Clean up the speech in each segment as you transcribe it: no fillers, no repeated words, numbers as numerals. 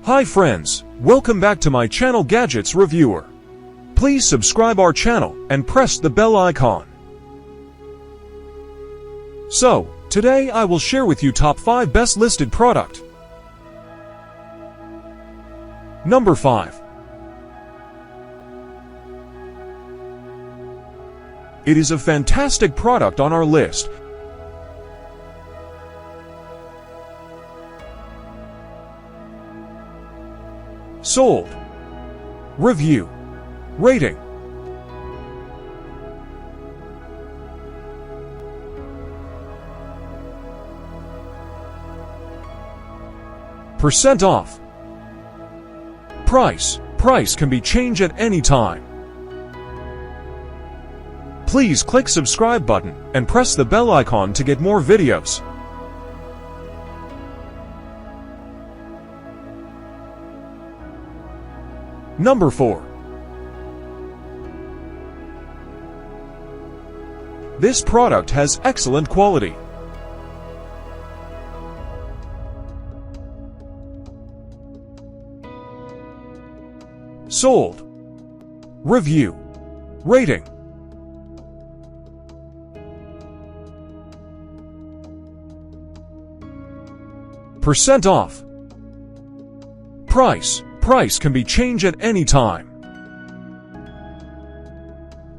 Hi friends, welcome back to my channel Gadgets Reviewer. Please subscribe our channel and press the bell icon. So, today I will share with you top 5 best listed product. Number 5. It is a fantastic product on our list. Sold. Review. Rating. Percent off. Price can be changed at any time. Please click subscribe button and press the bell icon to get more videos. Number 4. This product has excellent quality. Sold. Review. Rating. Percent off. Price can be changed at any time.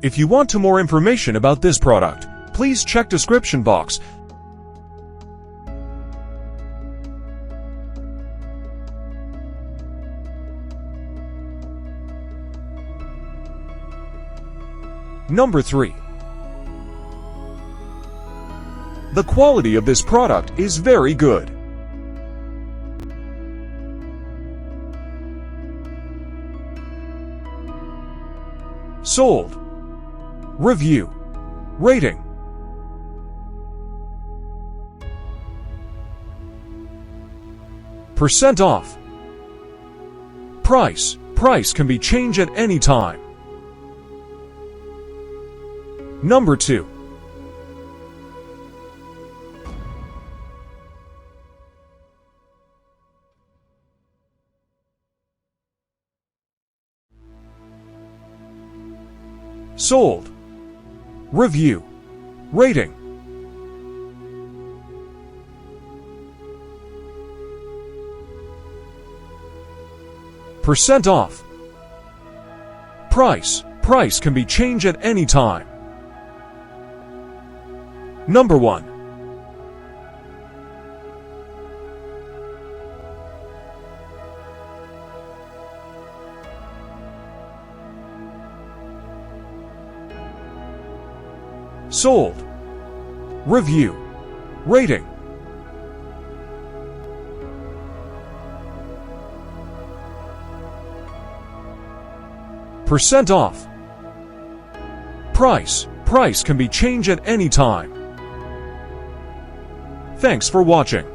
If you want more information about this product, please check description box. Number 3. The quality of this product is very good. Sold. Review. Rating. Percent off. Price can be changed at any time. Number 2. Sold. Review. Rating. Percent off. Price can be changed at any time. Number 1. Sold. Review. Rating. Percent off. Price can be changed at any time. Thanks for watching.